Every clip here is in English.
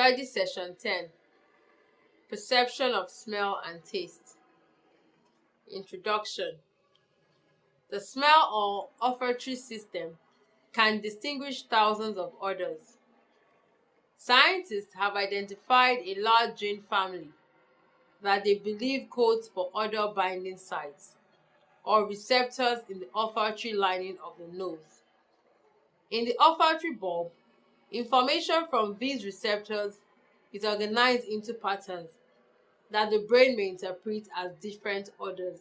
Study Session 10. Perception of Smell and Taste. Introduction. The smell or olfactory system can distinguish thousands of odors. Scientists have identified a large gene family that they believe codes for odor binding sites or receptors in the olfactory lining of the nose. In the olfactory bulb, information from these receptors is organized into patterns that the brain may interpret as different odors.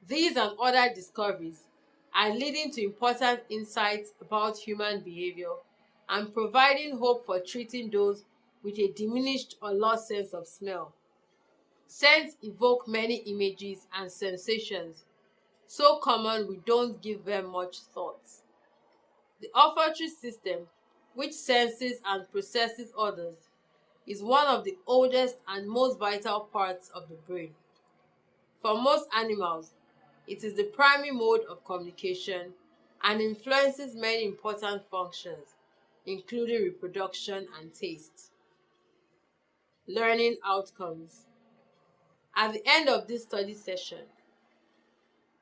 These and other discoveries are leading to important insights about human behavior and providing hope for treating those with a diminished or lost sense of smell. Scents evoke many images and sensations, so common we don't give them much thought. The olfactory system, which senses and processes odors, is one of the oldest and most vital parts of the brain. For most animals, it is the primary mode of communication and influences many important functions, including reproduction and taste. Learning outcomes. At the end of this study session,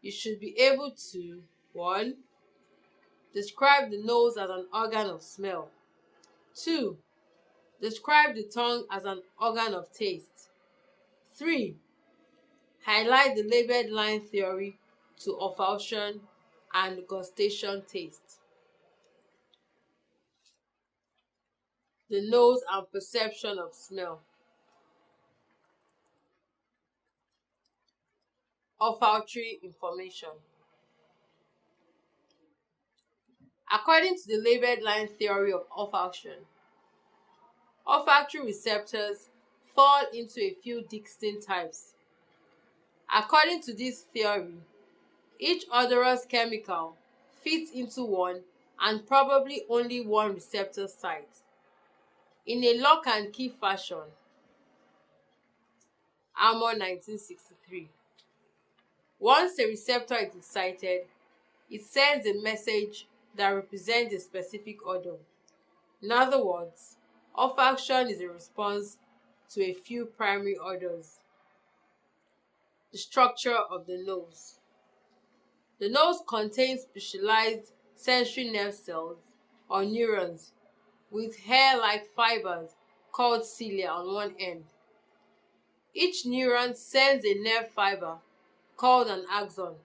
you should be able to 1. Describe the nose as an organ of smell. 2. Describe the tongue as an organ of taste. 3. Highlight the labeled line theory to olfaction and gustation taste. The nose and perception of smell. Olfactory information. According to the labeled line theory of olfaction, olfactory receptors fall into a few distinct types. According to this theory, each odorous chemical fits into one and probably only one receptor site. In a lock and key fashion, Armour 1963. Once a receptor is excited, it sends a message that represents a specific odor. In other words, olfaction is a response to a few primary odors. The structure of the nose. The nose contains specialized sensory nerve cells or neurons with hair-like fibers called cilia on one end. Each neuron sends a nerve fiber called an axon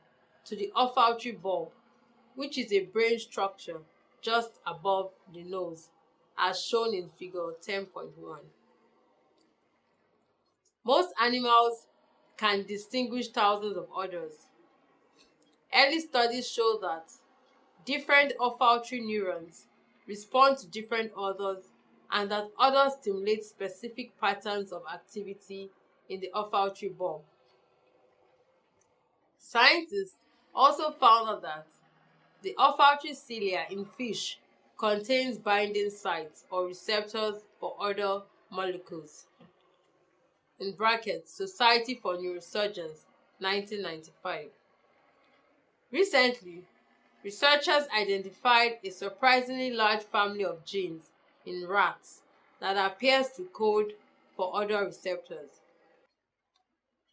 to the olfactory bulb, which is a brain structure just above the nose, as shown in figure 10.1. Most animals can distinguish thousands of odors. Early studies show that different olfactory neurons respond to different odors and that odors stimulate specific patterns of activity in the olfactory bulb. Scientists also found out that the olfactory cilia in fish contains binding sites or receptors for odor molecules. In brackets, Society for Neurosurgeons, 1995. Recently, researchers identified a surprisingly large family of genes in rats that appears to code for odor receptors.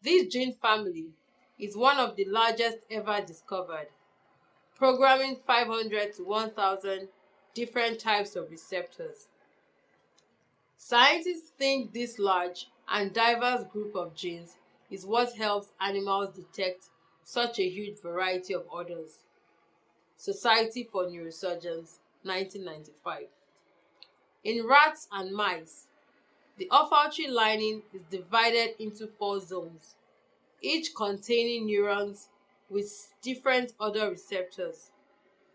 This gene family is one of the largest ever discovered, programming 500 to 1,000 different types of receptors. Scientists think this large and diverse group of genes is what helps animals detect such a huge variety of odors. Society for Neurosurgeons, 1995. In rats and mice, the olfactory lining is divided into 4 zones, each containing neurons with different odor receptors.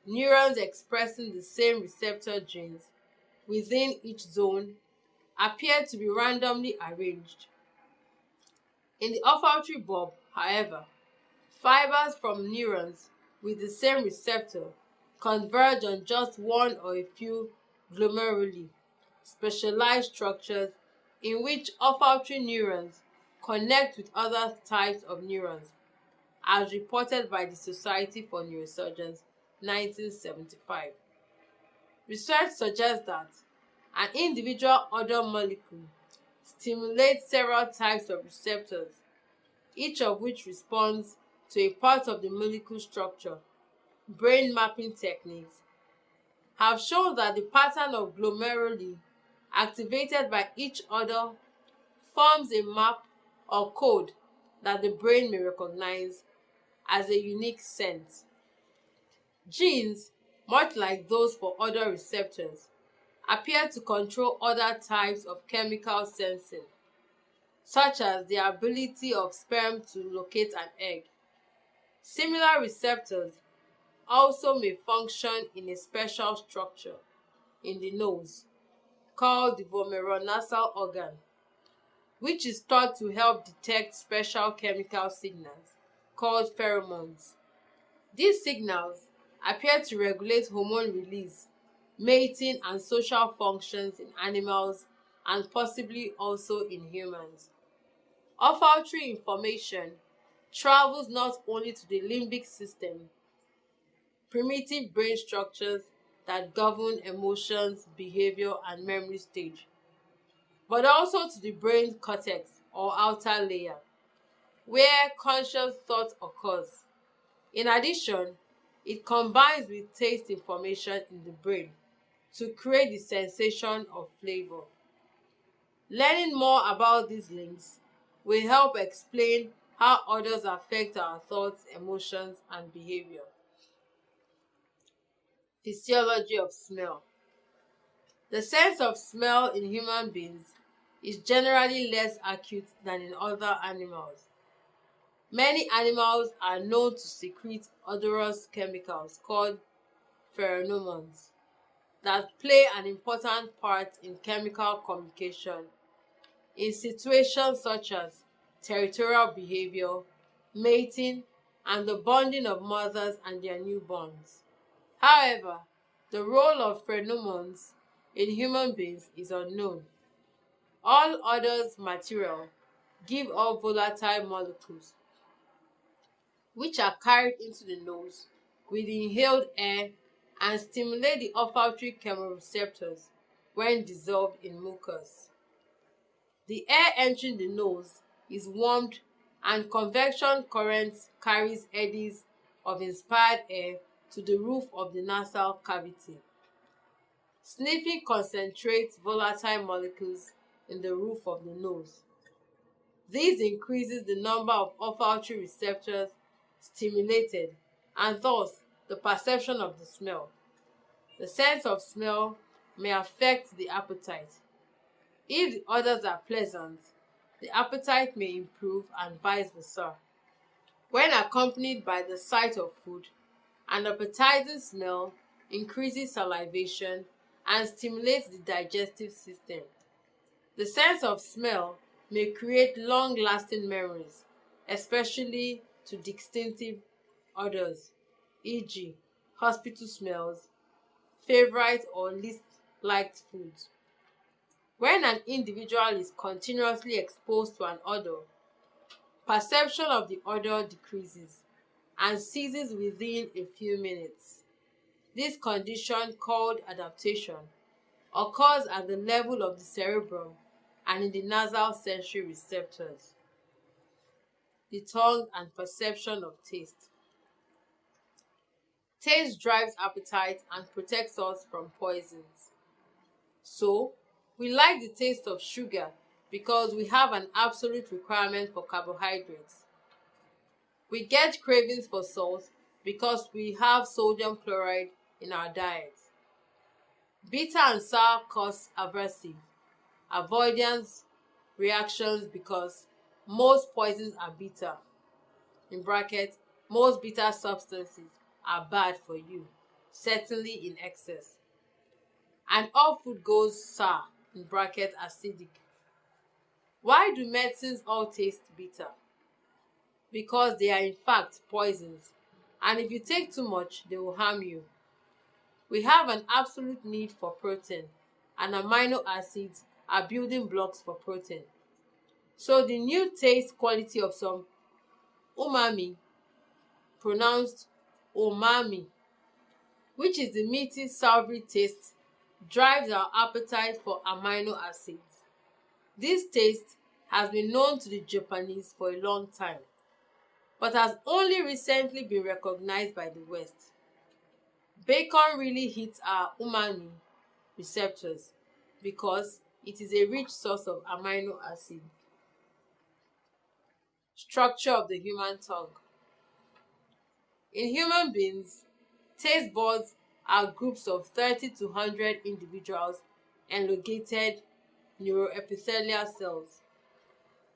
Neurons expressing the same receptor genes within each zone appear to be randomly arranged. In the olfactory bulb, however, fibers from neurons with the same receptor converge on just one or a few glomeruli, specialized structures in which olfactory neurons connect with other types of neurons, as reported by the Society for Neurosurgeons, 1975. Research suggests that An individual odor molecule stimulates several types of receptors, each of which responds to a part of the molecule structure. Brain mapping techniques have shown that the pattern of glomeruli activated by each odor forms a map or code that the brain may recognize as a unique scent. Genes, much like those for odor receptors, appear to control other types of chemical sensing, such as the ability of sperm to locate an egg. Similar receptors also may function in a special structure in the nose called the vomeronasal organ, which is thought to help detect special chemical signals called pheromones. These signals appear to regulate hormone release, mating, and social functions in animals and possibly also in humans. Olfactory information travels not only to the limbic system, primitive brain structures that govern emotions, behavior, and memory stage, but also to the brain cortex or outer layer, where conscious thought occurs. In addition, it combines with taste information in the brain to create the sensation of flavor. Learning more about these links will help explain how odors affect our thoughts, emotions, and behavior. Physiology of smell. The sense of smell in human beings is generally less acute than in other animals. Many animals are known to secrete odorous chemicals called pheromones that play an important part in chemical communication in situations such as territorial behavior, mating, and the bonding of mothers and their newborns. However, the role of pheromones in human beings is unknown. All odors material give off volatile molecules, which are carried into the nose with inhaled air and stimulate the olfactory chemoreceptors when dissolved in mucus. The air entering the nose is warmed and convection currents carries eddies of inspired air to the roof of the nasal cavity. Sniffing concentrates volatile molecules in the roof of the nose. This increases the number of olfactory receptors stimulated and thus the perception of the smell. The sense of smell may affect the appetite. If the odors are pleasant, the appetite may improve and vice versa. When accompanied by the sight of food, an appetizing smell increases salivation and stimulates the digestive system. The sense of smell may create long-lasting memories, especially to distinctive odors, e.g., hospital smells, favorite or least liked foods. When an individual is continuously exposed to an odor, perception of the odor decreases and ceases within a few minutes. This condition, called adaptation, occurs at the level of the cerebrum and in the nasal sensory receptors, the tongue, and perception of taste. Taste drives appetite and protects us from poisons. So, we like the taste of sugar because we have an absolute requirement for carbohydrates. We get cravings for salt because we have sodium chloride in our diet. Bitter and sour cause aversive avoidance reactions because most poisons are bitter. In bracket, most bitter substances are bad for you, certainly in excess. And all food goes sour, in bracket acidic. Why do medicines all taste bitter? Because they are in fact poisons, and if you take too much, they will harm you. We have an absolute need for protein, and amino acids are building blocks for protein. So the new taste quality of some umami, pronounced umami, which is the meaty savory taste drives our appetite for amino acids. This taste has been known to the Japanese for a long time, but has only recently been recognized by the West. Bacon really hits our umami receptors because it is a rich source of amino acids. Structure of the human tongue. In human beings, taste buds are groups of 30 to 100 individuals elongated neuroepithelial cells,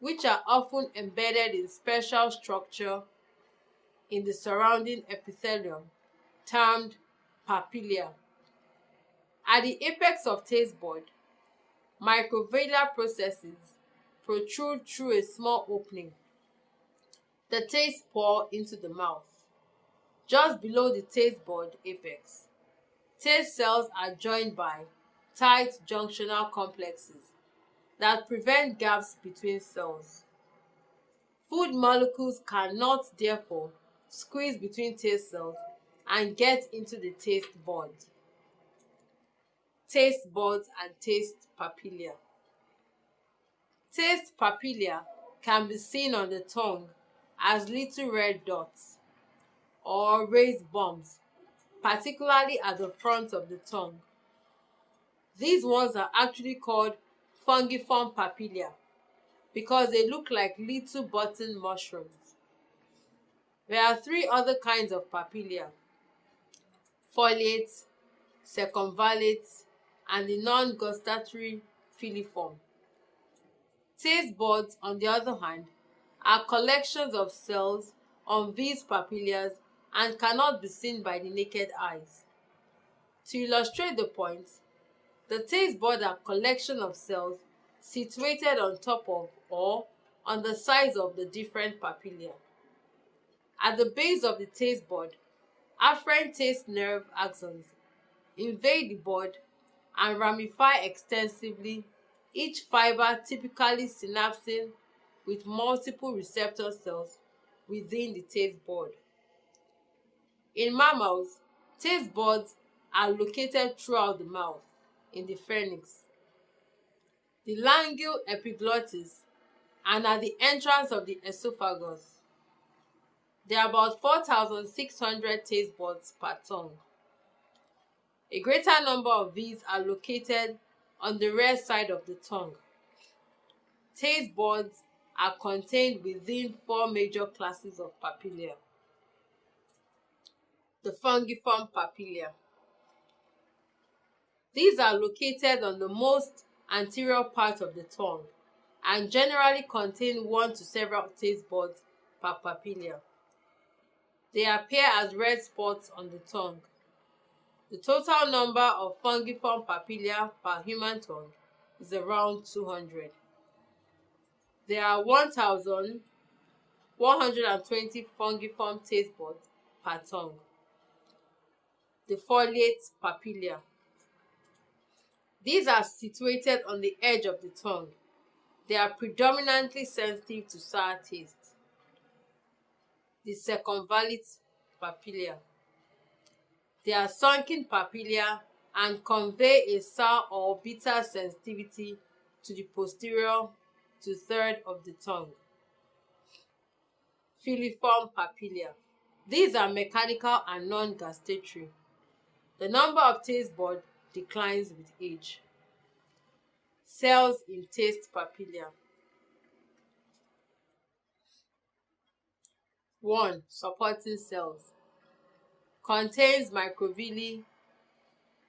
which are often embedded in special structure in the surrounding epithelium termed papillae. At the apex of taste bud, microvillar processes protrude through a small opening. The taste pour into the mouth. Just below the taste bud apex, taste cells are joined by tight junctional complexes that prevent gaps between cells. Food molecules cannot, therefore, squeeze between taste cells and get into the taste bud. Taste buds and taste papillae. Taste papillae can be seen on the tongue as little red dots or raised bumps, particularly at the front of the tongue. These ones are actually called fungiform papillae because they look like little button mushrooms. There are three other kinds of papillae: foliate, circumvallate, and the non-gustatory filiform. Taste buds, on the other hand, are collections of cells on these papillae and cannot be seen by the naked eyes. To illustrate the point, the taste bud are collection of cells situated on top of or on the sides of the different papillae. At the base of the taste bud, afferent taste nerve axons invade the bud and ramify extensively, each fiber typically synapsing with multiple receptor cells within the taste bud. In mammals, taste buds are located throughout the mouth, in the pharynx, the laryngeal epiglottis, and at the entrance of the esophagus. There are about 4,600 taste buds per tongue. A greater number of these are located on the rear side of the tongue. Taste buds are contained within four major classes of papillae. The fungiform papillae. These are located on the most anterior part of the tongue and generally contain one to several taste buds per papilla. They appear as red spots on the tongue. The total number of fungiform papillae per human tongue is around 200. There are 1,120 fungiform taste buds per tongue. The foliate papillae. These are situated on the edge of the tongue. They are predominantly sensitive to sour taste. The circumvallate papillae. They are sunken papillae and convey a sour or bitter sensitivity to the posterior two-thirds of the tongue. Filiform papillae. These are mechanical and non-gustatory. The number of taste buds declines with age. Cells in taste papillae. 1. Supporting cells. Contains microvilli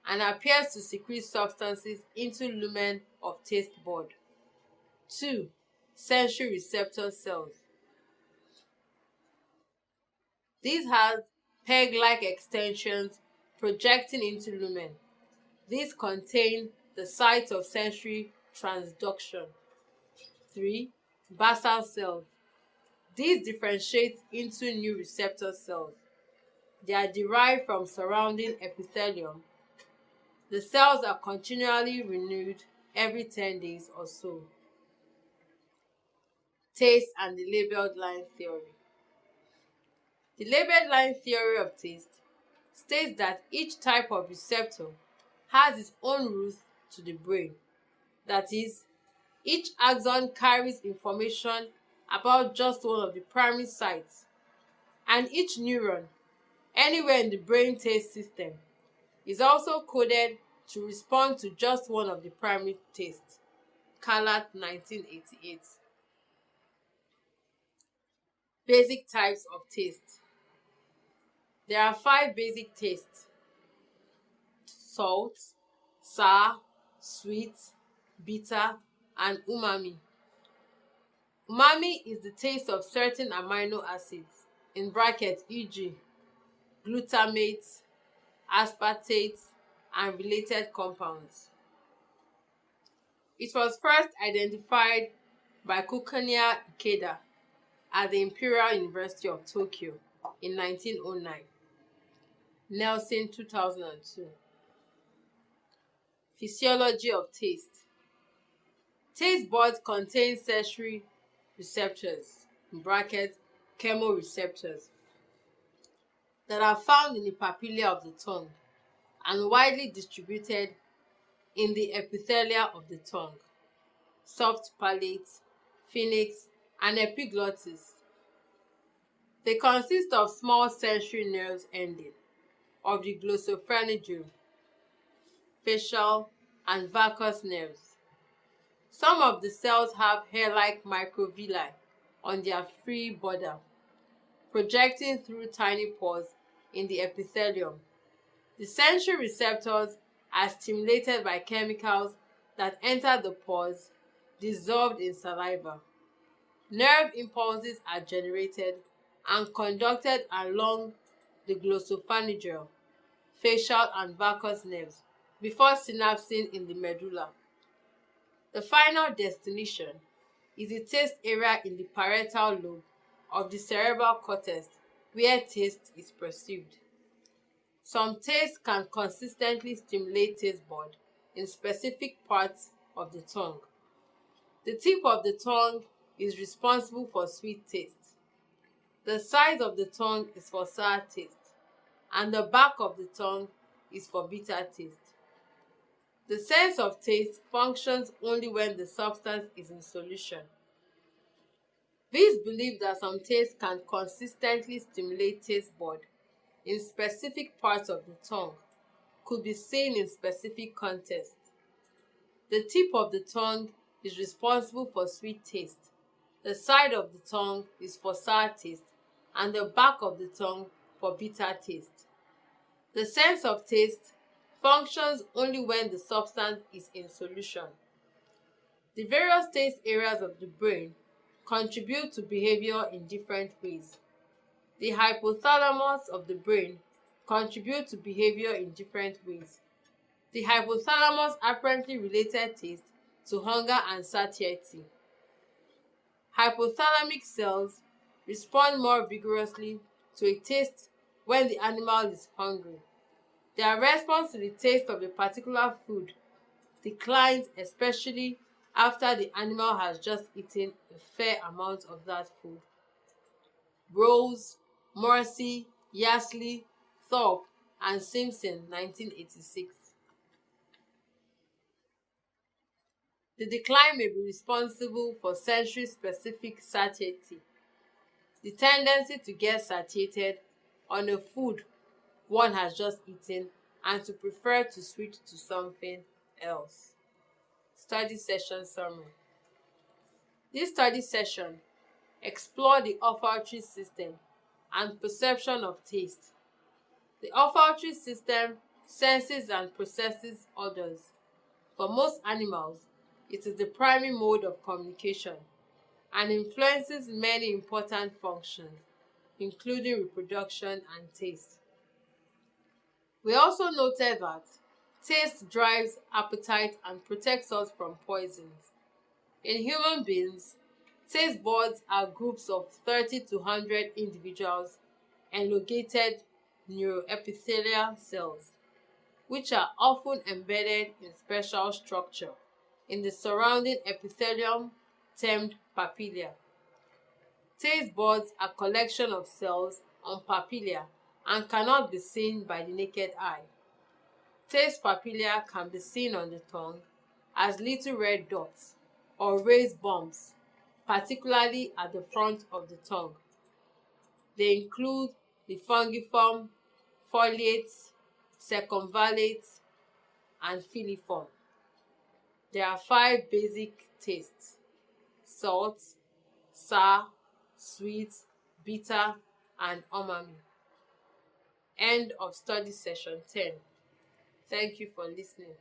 and appears to secrete substances into lumen of taste bud. 2. Sensory receptor cells. These have peg-like extensions projecting into lumen. These contain the site of sensory transduction. 3. Basal cells. These differentiate into new receptor cells. They are derived from surrounding epithelium. The cells are continually renewed every 10 days or so. Taste and the labeled line theory. The labeled line theory of taste states that each type of receptor has its own route to the brain. That is, each axon carries information about just one of the primary sites, and each neuron, anywhere in the brain taste system, is also coded to respond to just one of the primary tastes. Kalat, 1988. Basic types of taste. There are 5 basic tastes: salt, sour, sweet, bitter, and umami. Umami is the taste of certain amino acids, in brackets e.g. glutamate, aspartate, and related compounds. It was first identified by Kukanya Ikeda at the Imperial University of Tokyo in 1909. Nelson, 2002. Physiology of taste. Taste buds contain sensory receptors, in brackets chemoreceptors, that are found in the papillae of the tongue and widely distributed in the epithelia of the tongue, soft palate, pharynx, and epiglottis. They consist of small sensory nerves ending of the glossopharyngeal, facial, and vagus nerves. Some of the cells have hair-like microvilli on their free border, projecting through tiny pores in the epithelium. The sensory receptors are stimulated by chemicals that enter the pores dissolved in saliva. Nerve impulses are generated and conducted along the glossopharyngeal, facial, and vagus nerves before synapsing in the medulla. The final destination is the taste area in the parietal lobe of the cerebral cortex, where taste is perceived. Some tastes can consistently stimulate taste bud in specific parts of the tongue. The tip of the tongue is responsible for sweet taste. The side of the tongue is for sour taste, and the back of the tongue is for bitter taste. The sense of taste functions only when the substance is in solution. This belief that some tastes can consistently stimulate taste bud in specific parts of the tongue could be seen in specific contexts. The tip of the tongue is responsible for sweet taste, the side of the tongue is for sour taste, and the back of the tongue for bitter taste. The sense of taste functions only when the substance is in solution. The various taste areas of the brain contribute to behavior in different ways. The hypothalamus of the brain contributes to behavior in different ways. The hypothalamus apparently related taste to hunger and satiety. Hypothalamic cells respond more vigorously to a taste when the animal is hungry. Their response to the taste of a particular food declines, especially after the animal has just eaten a fair amount of that food. Rose, Morrissey, Yasley, Thorpe, and Simpson, 1986. The decline may be responsible for sensory-specific satiety, the tendency to get satiated on a food one has just eaten and to prefer to switch to something else. Study session summary. This study session explored the olfactory system and perception of taste. The olfactory system senses and processes odors. For most animals, it is the primary mode of communication and influences many important functions, including reproduction and taste. We also noted that taste drives appetite and protects us from poisons. In human beings, taste buds are groups of 30 to 100 individuals elongated neuroepithelial cells, which are often embedded in special structure in the surrounding epithelium termed papillae. Taste buds are collection of cells on papillae and cannot be seen by the naked eye. Taste papillae can be seen on the tongue as little red dots or raised bumps, particularly at the front of the tongue. They include the fungiform, foliate, circumvallate, and filiform. There are 5 basic tastes: salt, sour, sweet, bitter, and umami. End of study session 10. Thank you for listening.